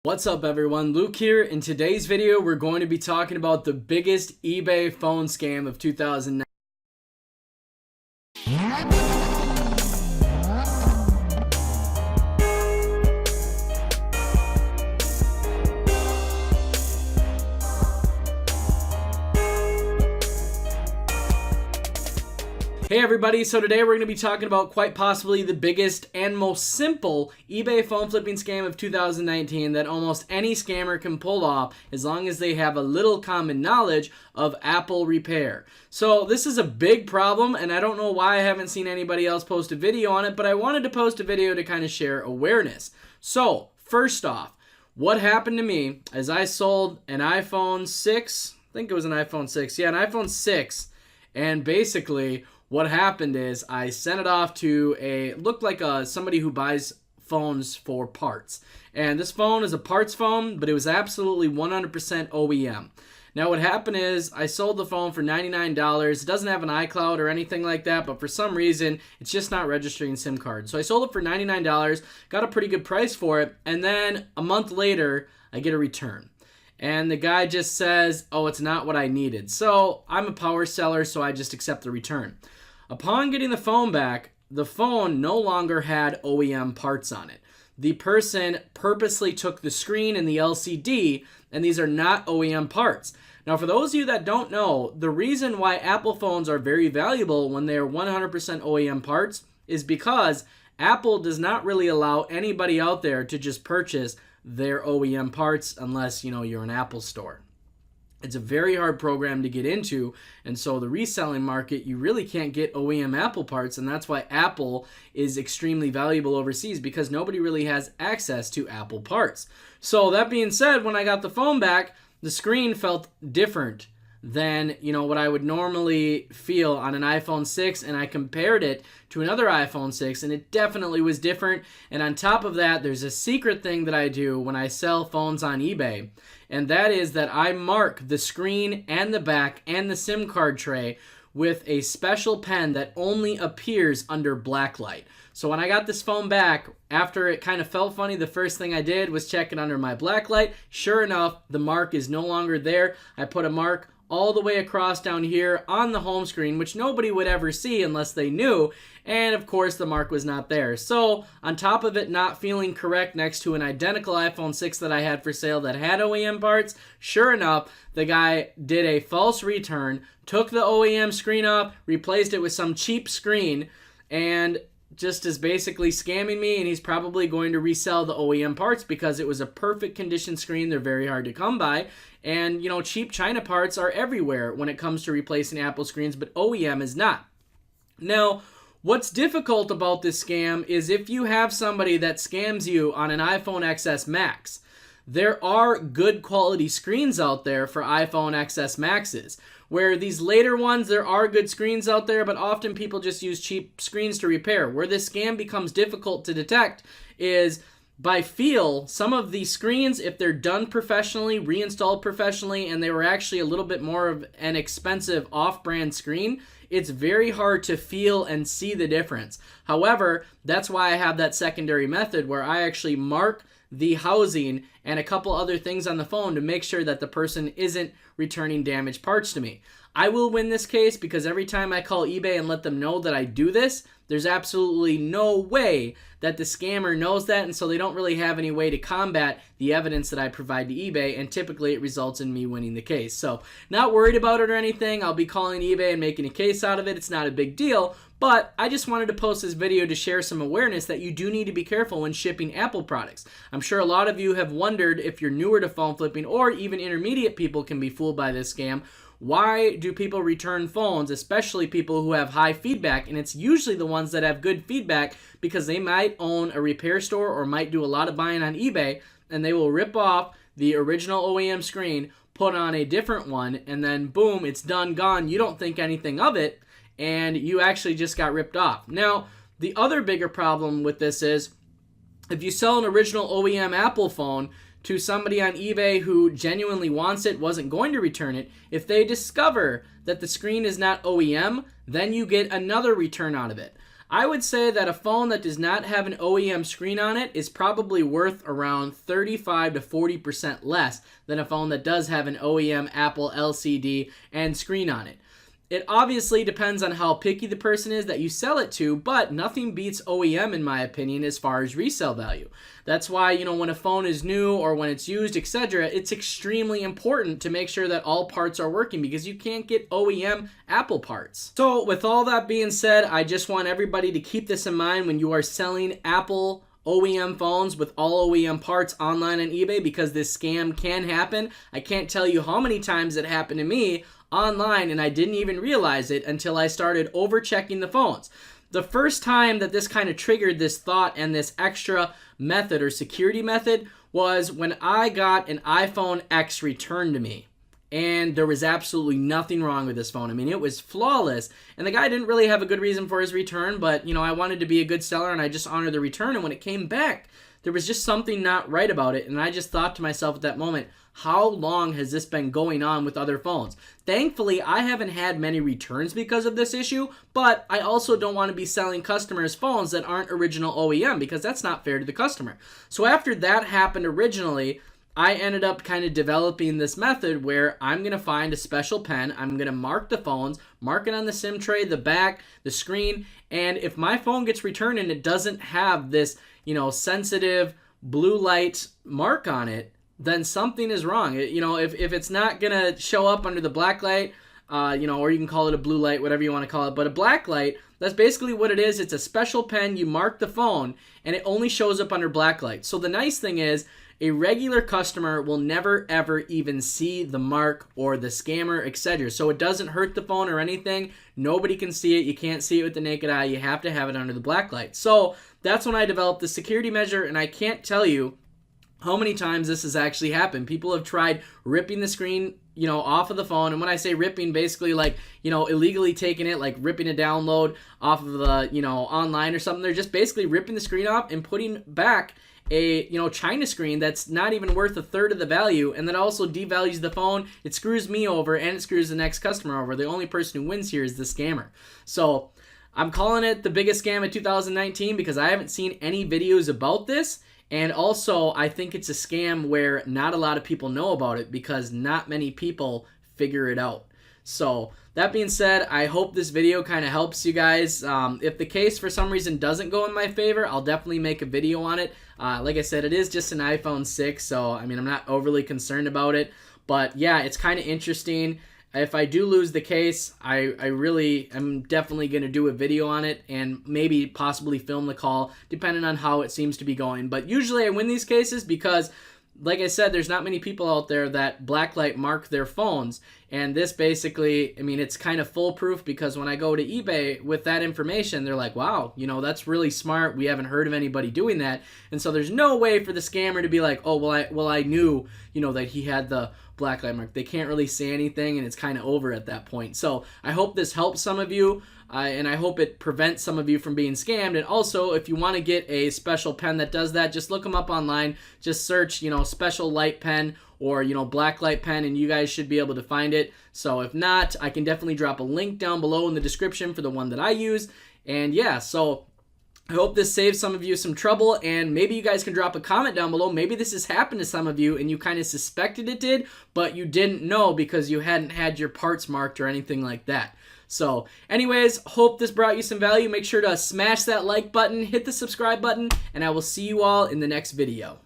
What's up everyone, Luke here. In today's video, we're going to be talking about the biggest eBay phone scam of 2009. Hey everybody, so today we're going to be talking about quite possibly the biggest and most simple eBay phone flipping scam of 2019 that almost any scammer can pull off as long as they have a little common knowledge of Apple repair. So this is a big problem and I don't know why I haven't seen anybody else post a video on it, but I wanted to post a video to kind of share awareness. So first off, what happened to me as I sold an iPhone 6, I think it was an iPhone 6, yeah, an iPhone 6, and basically what happened is I sent it off to looked like somebody who buys phones for parts. And this phone is a parts phone, but it was absolutely 100% OEM. Now what happened is I sold the phone for $99. It doesn't have an iCloud or anything like that, but for some reason, it's just not registering SIM cards. So I sold it for $99, got a pretty good price for it, and then a month later, I get a return. And the guy just says, oh, it's not what I needed. So I'm a power seller, so I just accept the return. Upon getting the phone back, the phone no longer had OEM parts on it. The person purposely took the screen and the LCD, and these are not OEM parts. Now, for those of you that don't know, the reason why Apple phones are very valuable when they're 100% OEM parts is because Apple does not really allow anybody out there to just purchase their OEM parts unless, you're an Apple store. It's a very hard program to get into, and so the reselling market, you really can't get OEM Apple parts, and that's why Apple is extremely valuable overseas because nobody really has access to Apple parts. So that being said, when I got the phone back, the screen felt different than what I would normally feel on an iPhone 6, and I compared it to another iPhone 6 and it definitely was different. And on top of that, there's a secret thing that I do when I sell phones on eBay, and that is that I mark the screen and the back and the SIM card tray with a special pen that only appears under black light. So when I got this phone back, after it kind of felt funny, the first thing I did was check it under my black light. Sure enough, the mark is no longer there. I put a mark all the way across down here on the home screen, which nobody would ever see unless they knew, and of course the mark was not there. So on top of it not feeling correct next to an identical iPhone 6 that I had for sale that had OEM parts, sure enough, the guy did a false return, took the OEM screen off, replaced it with some cheap screen, and just is basically scamming me, and he's probably going to resell the OEM parts because it was a perfect condition screen. They're very hard to come by, and cheap China parts are everywhere when it comes to replacing Apple screens, but OEM is not. Now, what's difficult about this scam is if you have somebody that scams you on an iPhone XS Max, there are good quality screens out there for iPhone XS Maxes. Where these later ones, there are good screens out there, but often people just use cheap screens to repair. Where this scam becomes difficult to detect is by feel, some of these screens, if they're done professionally, reinstalled professionally, and they were actually a little bit more of an expensive off-brand screen, it's very hard to feel and see the difference. However, that's why I have that secondary method where I actually mark the housing and a couple other things on the phone to make sure that the person isn't returning damaged parts to me. I will win this case because every time I call eBay and let them know that I do this, there's absolutely no way that the scammer knows that, and so they don't really have any way to combat the evidence that I provide to eBay, and typically it results in me winning the case. So not worried about it or anything. I'll be calling eBay and making a case out of it. It's not a big deal, but I just wanted to post this video to share some awareness that you do need to be careful when shipping Apple products. I'm sure a lot of you have wondered, if you're newer to phone flipping or even intermediate people can be fooled by this scam, why do people return phones, especially people who have high feedback? And it's usually the ones that have good feedback because they might own a repair store or might do a lot of buying on eBay, and they will rip off the original OEM screen, put on a different one, and then boom, it's done, gone. You don't think anything of it, and you actually just got ripped off. Now, the other bigger problem with this is if you sell an original OEM Apple phone to somebody on eBay who genuinely wants it, wasn't going to return it, if they discover that the screen is not OEM, then you get another return out of it. I would say that a phone that does not have an OEM screen on it is probably worth around 35 to 40% less than a phone that does have an OEM Apple LCD and screen on it. It obviously depends on how picky the person is that you sell it to, but nothing beats OEM in my opinion as far as resale value. That's why, when a phone is new or when it's used, etc., it's extremely important to make sure that all parts are working because you can't get OEM Apple parts. So with all that being said, I just want everybody to keep this in mind when you are selling Apple OEM phones with all OEM parts online on eBay, because this scam can happen. I can't tell you how many times it happened to me online and I didn't even realize it until I started over checking the phones. The first time that this kind of triggered this thought and this extra method or security method was when I got an iPhone X returned to me. And there was absolutely nothing wrong with this phone. I mean, it was flawless. And the guy didn't really have a good reason for his return, but, I wanted to be a good seller and I just honored the return. And when it came back, there was just something not right about it. And I just thought to myself at that moment, how long has this been going on with other phones? Thankfully, I haven't had many returns because of this issue, but I also don't want to be selling customers phones that aren't original OEM because that's not fair to the customer. So after that happened originally, I ended up kind of developing this method where I'm going to find a special pen. I'm going to mark the phones, mark it on the SIM tray, the back, the screen, and if my phone gets returned and it doesn't have this, sensitive blue light mark on it, then something is wrong. If it's not going to show up under the black light, or you can call it a blue light, whatever you want to call it, but a black light, that's basically what it is. It's a special pen. You mark the phone, and it only shows up under black light. So the nice thing is, a regular customer will never ever even see the mark or the scammer, etc. So it doesn't hurt the phone or anything. Nobody can see it. You can't see it with the naked eye. You have to have it under the black light. So that's when I developed the security measure, and I can't tell you how many times this has actually happened. People have tried ripping the screen, off of the phone. And when I say ripping, basically like, illegally taking it, like ripping a download off of the, online or something. They're just basically ripping the screen off and putting back a China screen that's not even worth a third of the value, and that also devalues the phone. It screws me over and it screws the next customer over. The only person who wins here is the scammer. So I'm calling it the biggest scam of 2019 because I haven't seen any videos about this, and also I think it's a scam where not a lot of people know about it because not many people figure it out. So that being said, I hope this video kind of helps you guys. If the case for some reason doesn't go in my favor, I'll definitely make a video on it. Like I said, it is just an iPhone 6, so I mean, I'm not overly concerned about it. But yeah, it's kind of interesting. If I do lose the case, I really am definitely going to do a video on it and maybe possibly film the call, depending on how it seems to be going. But usually I win these cases because, like I said, there's not many people out there that blacklight mark their phones. And this basically, I mean, it's kind of foolproof because when I go to eBay with that information, they're like, wow, that's really smart. We haven't heard of anybody doing that. And so there's no way for the scammer to be like, oh, well, I knew, that he had the blacklight mark. They can't really say anything, and it's kind of over at that point. So I hope this helps some of you. And I hope it prevents some of you from being scammed. And also, if you want to get a special pen that does that, just look them up online. Just search, special light pen or, black light pen, and you guys should be able to find it. So if not, I can definitely drop a link down below in the description for the one that I use. And yeah, so I hope this saves some of you some trouble, and maybe you guys can drop a comment down below. Maybe this has happened to some of you and you kind of suspected it did, but you didn't know because you hadn't had your parts marked or anything like that. So anyways, hope this brought you some value. Make sure to smash that like button, hit the subscribe button, and I will see you all in the next video.